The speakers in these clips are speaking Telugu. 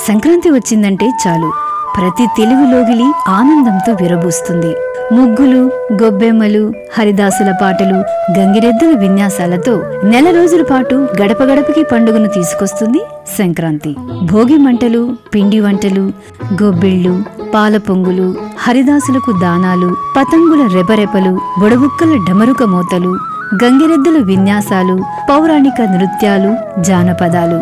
సంక్రాంతి వచ్చిందంటే చాలు ప్రతి తెలుగు లోగిలి ఆనందంతో విరబూస్తుంది. ముగ్గులు, గొబ్బెమ్మలు, హరిదాసుల పాటలు, గంగిరెద్దుల విన్యాసాలతో నెల రోజుల పాటు గడప గడపకి పండుగను తీసుకొస్తుంది సంక్రాంతి. భోగి మంటలు, పిండి వంటలు, గొబ్బిళ్లు, పాల పొంగులు, హరిదాసులకు దానాలు, పతంగుల రెపరెపలు, బొడబుక్కల డమరుక మోతలు, గంగిరెద్దుల విన్యాసాలు, పౌరాణిక నృత్యాలు, జానపదాలు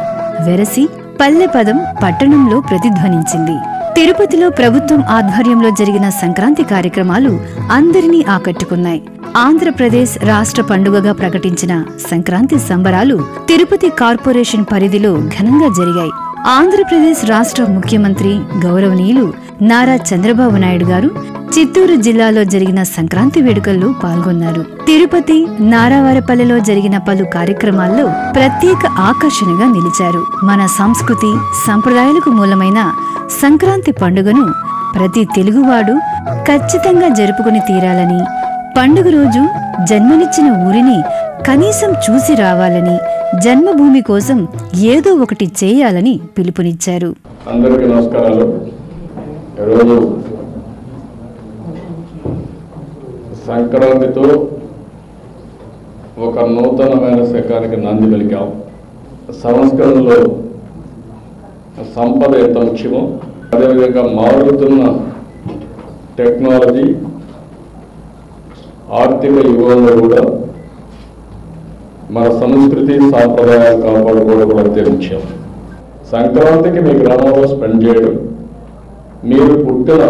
వెరసి పల్లె పదం పట్టణంలో ప్రతిధ్వనించింది. తిరుపతిలో ప్రభుత్వం ఆధ్వర్యంలో జరిగిన సంక్రాంతి కార్యక్రమాలు అందరినీ ఆకట్టుకున్నాయి. ఆంధ్రప్రదేశ్ రాష్ట్ర పండుగగా ప్రకటించిన సంక్రాంతి సంబరాలు తిరుపతి కార్పొరేషన్ పరిధిలో ఘనంగా జరిగాయి. ఆంధ్రప్రదేశ్ రాష్ట్ర ముఖ్యమంత్రి గౌరవనీయులు నారా చంద్రబాబు నాయుడు గారు చిత్తూరు జిల్లాలో జరిగిన సంక్రాంతి వేడుకల్లో పాల్గొన్నారు. తిరుపతి, నారావారపల్లెలో జరిగిన పలు కార్యక్రమాల్లో ప్రత్యేక ఆకర్షణగా నిలిచారు. మన సంస్కృతి సంప్రదాయాలకు మూలమైన సంక్రాంతి పండుగను ప్రతి తెలుగువాడు ఖచ్చితంగా జరుపుకుని తీరాలని, పండుగ రోజు జన్మనిచ్చిన ఊరిని కనీసం చూసి రావాలని, జన్మభూమి కోసం ఏదో ఒకటి చేయాలని పిలుపునిచ్చారు. అందరికీ నమస్కారాలు. ఈరోజు సంక్రాంతితో ఒక నూతనమైన శకానికి నాంది పలికాం. సంస్కరణలో సంపద ఎంత ముఖ్యమో అదేవిధంగా మారుతున్న టెక్నాలజీ, ఆర్థిక యుగంలో కూడా మన సంస్కృతి సాంప్రదాయాలు కాపాడుకోవడం కూడా అంతే ముఖ్యం. సంక్రాంతికి మీ గ్రామంలో స్పెండ్ చేయడం, మీరు పుట్టిన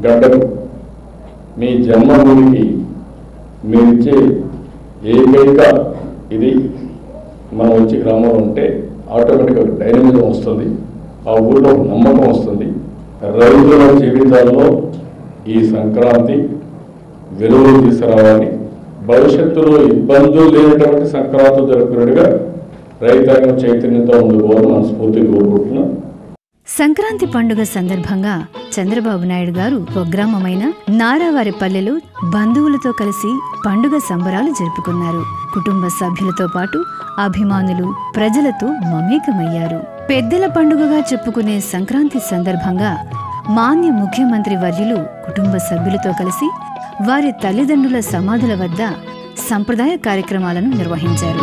గడ్డకు, మీ జన్మభూమికి మీరిచ్చే ఏకైక ఇది మనం వచ్చి గ్రామంలో ఉంటే ఆటోమేటిక్గా డైనమిజం వస్తుంది, ఆ ఊళ్ళో నమ్మకం వస్తుంది. రైతుల జీవితాల్లో ఈ సంక్రాంతి వెలుగులు తీసుకురావాలని, భవిష్యత్తులో ఇబ్బందులు లేనటువంటి సంక్రాంతి జరుపుకున్నట్టుగా రైతాంగం చైతన్యంతో ముందుకోవాలని మనస్ఫూర్తిగా కోరుకుంటున్నాం. సంక్రాంతి పండుగ సందర్భంగా చంద్రబాబు నాయుడు గారు స్వగ్రామమైన నారావారిపల్లెలో బంధువులతో కలిసి పండుగ సంబరాలు జరుపుకున్నారు. కుటుంబ సభ్యులతో పాటు అభిమానులు, ప్రజలతో మమేకమయ్యారు. పెద్దల పండుగగా చెప్పుకునే సంక్రాంతి సందర్భంగా మాన్య ముఖ్యమంత్రి వర్యులు కుటుంబ సభ్యులతో కలిసి వారి తల్లిదండ్రుల సమాధుల వద్ద సంప్రదాయ కార్యక్రమాలను నిర్వహించారు.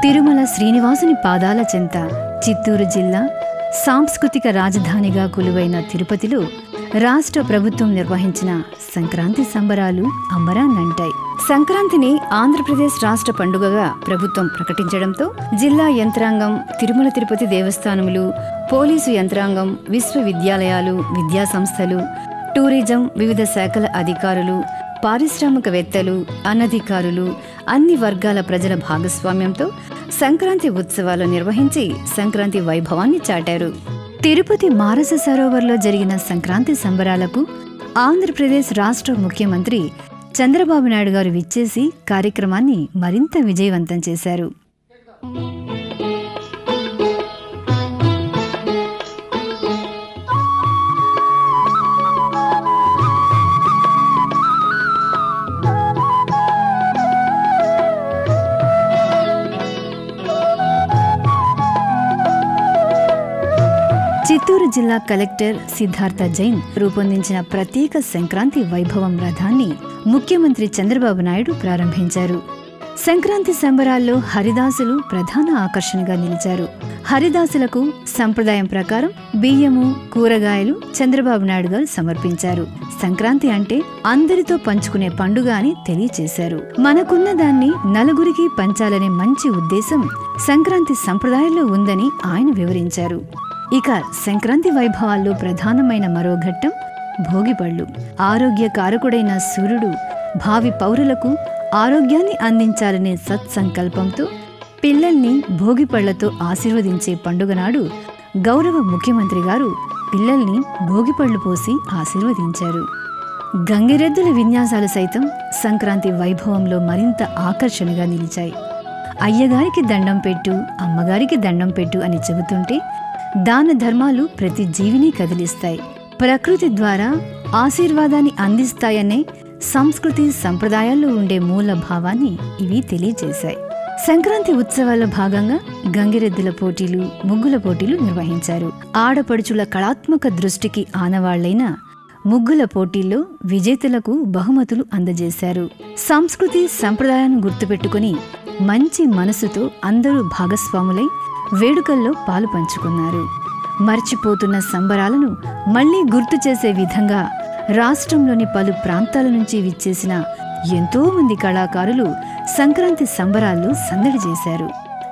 తిరుమల శ్రీనివాసుని పాదాల చెంత చిత్తూరు జిల్లా సాంస్కృతిక రాజధానిగా కొలువైన తిరుపతిలో రాష్ట్ర ప్రభుత్వం నిర్వహించిన సంక్రాంతి సంబరాలు అంబరాన్నంటాయి. సంక్రాంతిని ఆంధ్రప్రదేశ్ రాష్ట్ర పండుగగా ప్రభుత్వం ప్రకటించడంతో జిల్లా యంత్రాంగం, తిరుమల తిరుపతి దేవస్థానములు, పోలీసు యంత్రాంగం, విశ్వవిద్యాలయాలు, విద్యాసంస్థలు, టూరిజం, వివిధ శాఖల అధికారులు, పారిశ్రామికవేత్తలు, అనధికారులు, అన్ని వర్గాల ప్రజల భాగస్వామ్యంతో సంక్రాంతి ఉత్సవాలు నిర్వహించి సంక్రాంతి వైభవాన్ని చాటారు. తిరుపతి మానస సరోవర్లో జరిగిన సంక్రాంతి సంబరాలకు ఆంధ్రప్రదేశ్ రాష్ట్ర ముఖ్యమంత్రి చంద్రబాబు నాయుడు గారు విచ్చేసి కార్యక్రమాన్ని మరింత విజయవంతం చేశారు. చిత్తూరు జిల్లా కలెక్టర్ సిద్ధార్థ జైన్ రూపొందించిన ప్రత్యేక సంక్రాంతి వైభవం రథాన్ని ముఖ్యమంత్రి చంద్రబాబు నాయుడు ప్రారంభించారు. సంక్రాంతి సంబరాల్లో హరిదాసులు ప్రధాన ఆకర్షణగా నిలిచారు. హరిదాసులకు సంప్రదాయం ప్రకారం బియ్యము, కూరగాయలు చంద్రబాబు నాయుడు గారు సమర్పించారు. సంక్రాంతి అంటే అందరితో పంచుకునే పండుగ అని తెలియచేశారు. మనకున్న దాన్ని నలుగురికి పంచాలనే మంచి ఉద్దేశం సంక్రాంతి సంప్రదాయంలో ఉందని ఆయన వివరించారు. ఇక సంక్రాంతి వైభవాల్లో ప్రధానమైన మరో ఘట్టం భోగిపళ్ళు. ఆరోగ్య కారకుడైన సూర్యుడు భావి పౌరులకు ఆరోగ్యాన్ని అందించాలనే సత్సంకల్పంతో పిల్లల్ని భోగిపళ్లతో ఆశీర్వదించే పండుగ నాడు గౌరవ ముఖ్యమంత్రి గారు పిల్లల్ని భోగిపళ్ళు పోసి ఆశీర్వదించారు. గంగిరెద్దుల విన్యాసాలు సైతం సంక్రాంతి వైభవంలో మరింత ఆకర్షణగా నిలిచాయి. అయ్యగారికి దండం పెట్టు, అమ్మగారికి దండం పెట్టు అని చెబుతుంటే దాన ధర్మాలు ప్రతి జీవిని కదిలిస్తాయి, ప్రకృతి ద్వారా ఆశీర్వాదాన్ని అందిస్తాయనే సంస్కృతి సంప్రదాయాల్లో ఉండే మూల భావాన్ని ఇవి తెలియజేశాయి. సంక్రాంతి ఉత్సవాల్లో భాగంగా గంగిరెద్దుల పోటీలు, ముగ్గుల పోటీలు నిర్వహించారు. ఆడపడుచుల కళాత్మక దృష్టికి ఆనవాళ్లైన ముగ్గుల పోటీల్లో విజేతలకు బహుమతులు అందజేశారు. సంస్కృతి సంప్రదాయాన్ని గుర్తుపెట్టుకుని మంచి మనసుతో అందరూ భాగస్వాములై వేడుకల్లో పాలు పంచుకున్నారు. మర్చిపోతున్న సంబరాలను మళ్లీ గుర్తు చేసే విధంగా రాష్ట్రంలోని పలు ప్రాంతాల నుంచి విచ్చేసిన ఎంతో మంది కళాకారులు సంక్రాంతి సంబరాల్లో సందడి చేశారు.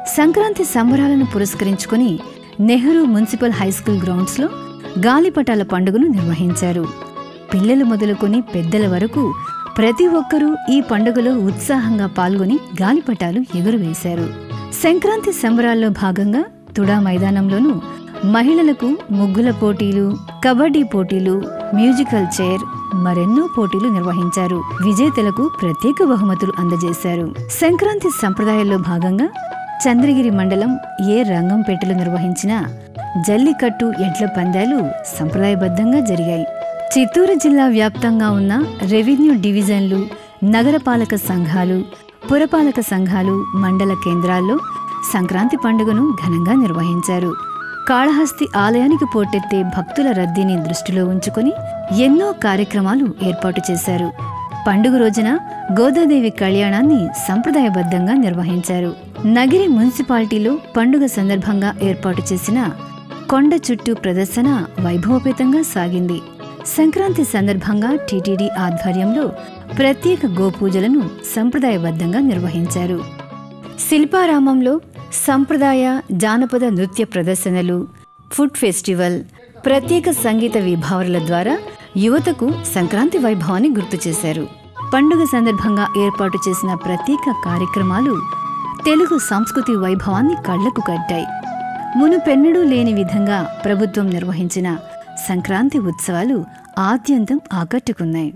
సంక్రాంతి సంబరాలను పురస్కరించుకుని నెహ్రూ మున్సిపల్ హైస్కూల్ గ్రౌండ్స్లో గాలిపటాల పండుగను నిర్వహించారు. పిల్లలు మొదలుకొని పెద్దల వరకు ప్రతి ఒక్కరూ ఈ పండుగలో ఉత్సాహంగా పాల్గొని గాలిపటాలు ఎగురవేశారు. సంక్రాంతి సంబరాల్లో భాగంగా తుడా మైదానంలోనూ మహిళలకు ముగ్గుల పోటీలు, కబడ్డీ పోటీలు, మ్యూజికల్ చైర్, మరెన్నో పోటీలు నిర్వహించారు. విజేతలకు ప్రత్యేక బహుమతులు అందజేశారు. సంక్రాంతి సంప్రదాయాల్లో భాగంగా చంద్రగిరి మండలం ఏ రంగంపేటలో నిర్వహించిన జల్లికట్టు ఎడ్ల పందాలు సంప్రదాయబద్ధంగా జరిగాయి. చిత్తూరు జిల్లా వ్యాప్తంగా ఉన్న రెవెన్యూ డివిజన్లు, నగరపాలక సంఘాలు, పురపాలక సంఘాలు, మండల కేంద్రాల్లో సంక్రాంతి పండుగను ఘనంగా నిర్వహించారు. కాళహస్తి ఆలయానికి పోటెత్తే భక్తుల రద్దీని దృష్టిలో ఉంచుకుని ఎన్నో కార్యక్రమాలు ఏర్పాటు చేశారు. పండుగ రోజున గోదాదేవి కళ్యాణాన్ని సంప్రదాయబద్ధంగా నిర్వహించారు. నగిరి మున్సిపాలిటీలో పండుగ సందర్భంగా ఏర్పాటు చేసిన కొండ చుట్టూ ప్రదర్శన వైభవపేతంగా సాగింది. సంక్రాంతి సందర్భంగా టీటీడీ ఆధ్వర్యంలో ప్రత్యేక గోపూజలను సంప్రదాయబద్ధంగా నిర్వహించారు. శిల్పారామంలో సంప్రదాయ జానపద నృత్య ప్రదర్శనలు, ఫుడ్ ఫెస్టివల్, ప్రత్యేక సంగీత విభావరుల ద్వారా యువతకు సంక్రాంతి వైభవాన్ని గుర్తు చేశారు. పండుగ సందర్భంగా ఏర్పాటు చేసిన ప్రత్యేక కార్యక్రమాలు తెలుగు సంస్కృతి వైభవాన్ని కళ్లకు కట్టాయి. మునుపెన్నడూ లేని విధంగా ప్రభుత్వం నిర్వహించిన సంక్రాంతి ఉత్సవాలు ఆద్యంతం ఆకట్టుకున్నాయి.